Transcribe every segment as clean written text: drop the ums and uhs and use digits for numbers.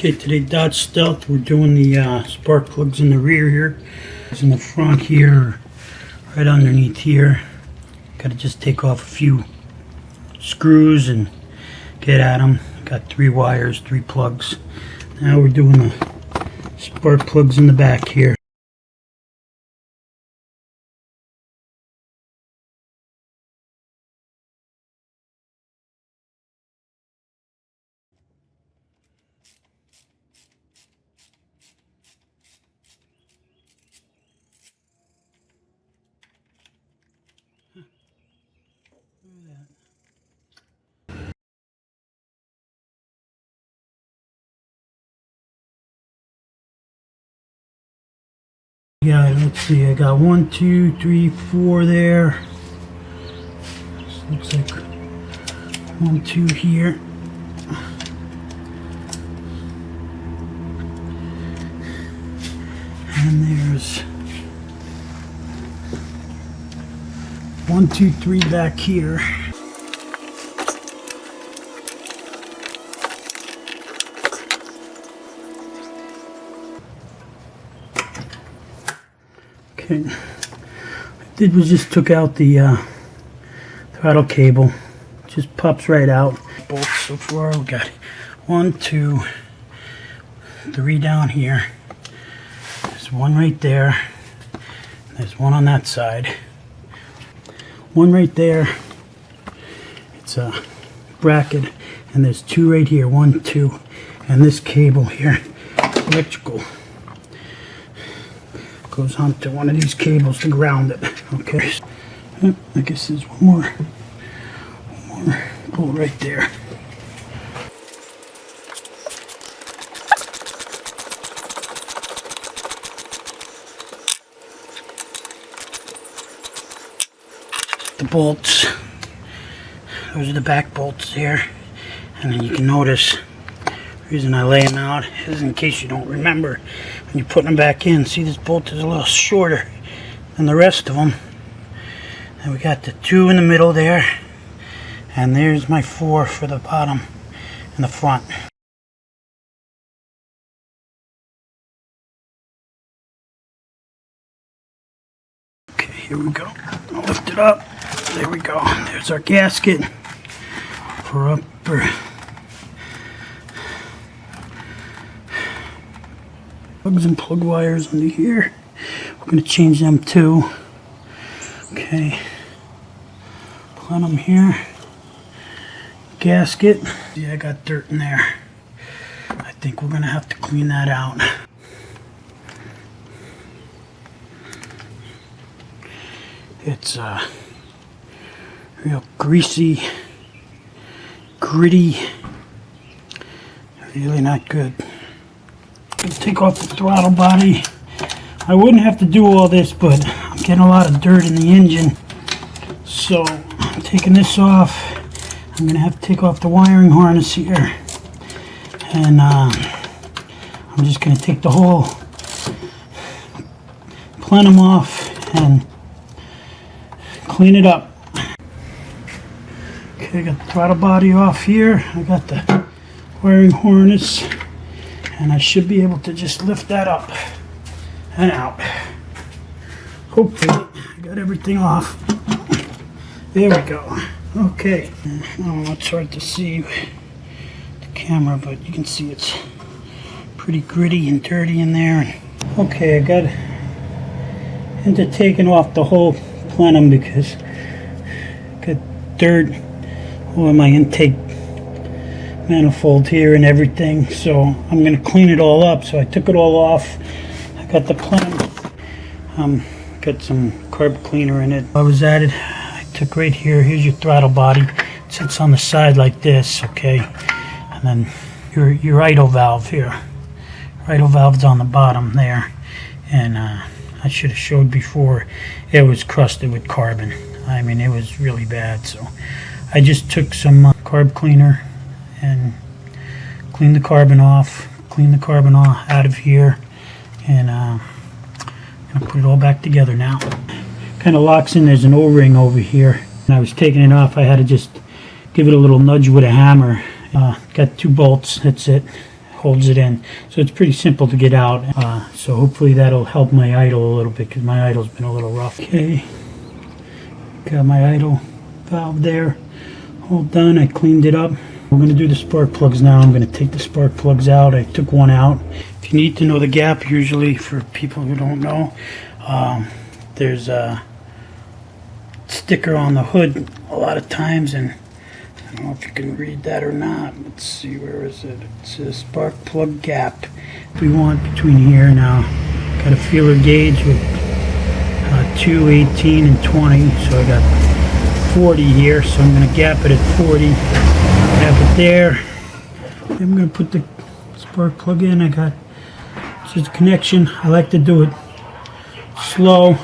Okay, today Dodge Stealth, we're doing the spark plugs in the rear here. It's in the front here, right underneath here. Got to just take off a few screws and get at them. Got 3 wires, 3 plugs. Now we're doing the spark plugs in the back here. Yeah, let's see, I got 1, 2, 3, 4 there. This looks like 1, 2 here. And there's 1, 2, 3 back here. Okay, what I did was just took out the throttle cable. Just pops right out. Bolts so far, we got 1, 2, 3 down here. There's 1 right there. There's 1 on that side. 1 right there. It's a bracket, and there's 2 right here. 1, 2, and this cable here, electrical, goes onto one of these cables to ground it. Okay, I guess there's one more bolt right there. The bolts, those are the back bolts there, and then you can notice the reason I lay them out is in case you don't remember when you're putting them back in. See, this bolt is a little shorter than the rest of them. And we got the 2 in the middle there, and there's my 4 for the bottom and the front. Okay, here we go. I'll lift it up. There we go. There's our gasket for upper plugs and plug wires under here. We're going to change them too. Okay. Plenum here. Gasket. See, I got dirt in there. I think we're going to have to clean that out. It's real greasy, gritty, really not good. Let's take off the throttle body. I wouldn't have to do all this, but I'm getting a lot of dirt in the engine. So I'm taking this off. I'm going to have to take off the wiring harness here. And I'm just going to take the whole plenum off and clean it up. Okay, I got the throttle body off here. I got the wiring harness, and I should be able to just lift that up and out. Hopefully, I got everything off. There we go. Okay. I don't know, it's hard to see with the camera, but you can see it's pretty gritty and dirty in there. Okay, I got into taking off the whole plenum because I got dirt over my intake manifold here and everything, so I'm going to clean it all up. So I took it all off. I got the plenum, got some carb cleaner in it. I was at it, I took right here, here's your throttle body. It sits on the side like this, okay, and then your idle valve here. Idle valve's on the bottom there, and I should have showed before, it was crusted with carbon. I mean, it was really bad. So I just took some carb cleaner and clean the carbon off, out of here, and I'm gonna put it all back together now. Kind of locks in. There's an O-ring over here, and I was taking it off. I had to just give it a little nudge with a hammer. Got 2 bolts. That's it. holds it in. So it's pretty simple to get out. So hopefully that'll help my idle a little bit, because my idle's been a little rough. Okay, got my idle valve there all done. I cleaned it up. We're going to do the spark plugs now. I'm going to take the spark plugs out. I took one out. If you need to know the gap, usually for people who don't know, there's a sticker on the hood a lot of times, and I don't know if you can read that or not. Let's see, where is it? It says spark plug gap. We want between here now. Got a feeler gauge with 2, 18, and 20, so I got 40 here, so I'm going to gap it at 40. Have it there. I'm going to put the spark plug in. I got just a connection. I like to do it slow,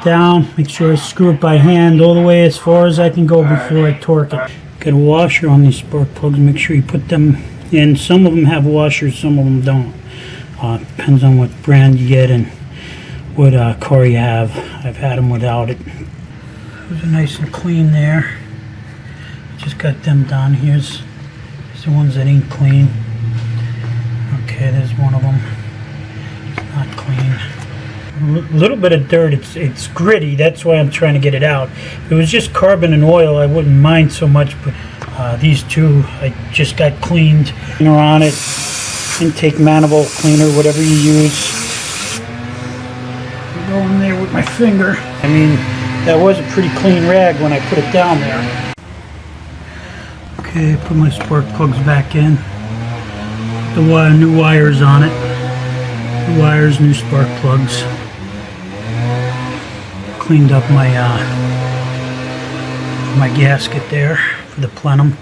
down, make sure I screw it by hand all the way as far as I can go before I torque it. Got a washer on these spark plugs. Make sure you put them in. Some of them have washers, some of them don't. Depends on what brand you get and what car you have. I've had them without it. Those are nice and clean there. Just got them done. Here's the ones that ain't clean. Okay, there's one of them. It's not clean. A little bit of dirt. It's gritty. That's why I'm trying to get it out. If it was just carbon and oil, I wouldn't mind so much. But these two, I just got cleaned. Cleaner on it. Intake manifold cleaner, whatever you use. I go in there with my finger. I mean, that was a pretty clean rag when I put it down there. Okay, put my spark plugs back in. The new wires on it. New wires, new spark plugs. Cleaned up my my gasket there for the plenum,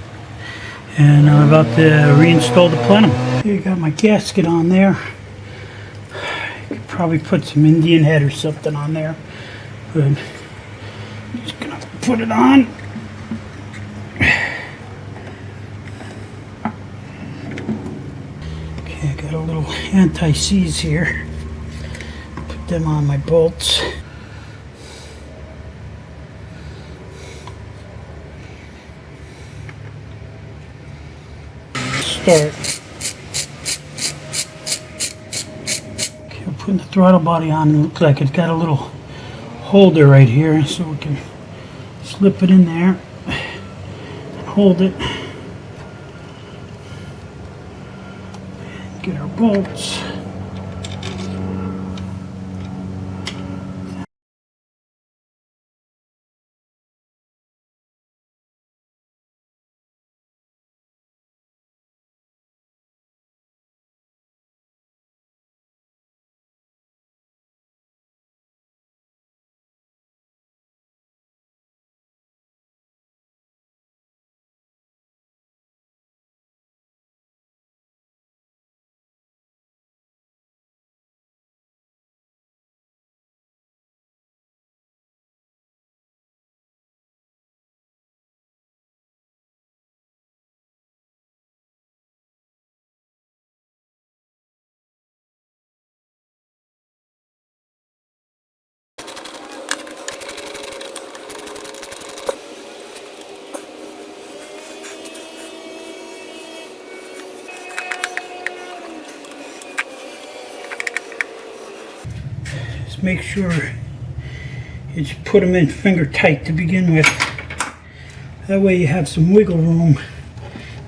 and I'm about to reinstall the plenum. Okay, got my gasket on there. Could probably put some Indian head or something on there, but I'm just gonna put it on. Okay, I got a little anti-seize here. Put them on my bolts. Start. Okay, we're putting the throttle body on. It looks like it's got a little holder right here, so we can slip it in there and hold it. Get our bolts. Make sure you just put them in finger tight to begin with. That way you have some wiggle room.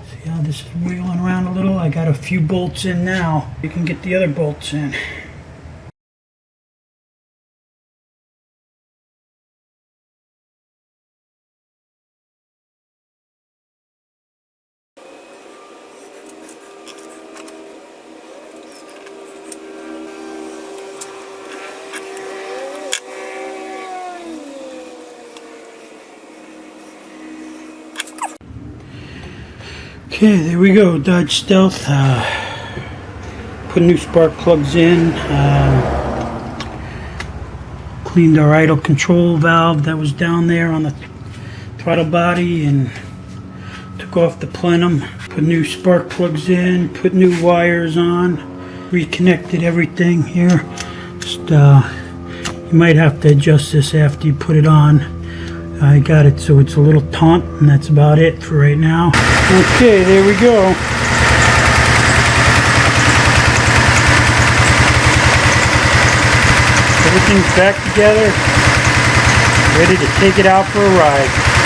See how this is wiggling around a little? I got a few bolts in now. You can get the other bolts in. Okay, there we go, Dodge Stealth. Put new spark plugs in. Cleaned our idle control valve that was down there on the throttle body and took off the plenum. Put new spark plugs in, put new wires on, reconnected everything here. Just, you might have to adjust this after you put it on. I got it so it's a little taut, and that's about it for right now. Okay, there we go. Everything's back together. Ready to take it out for a ride.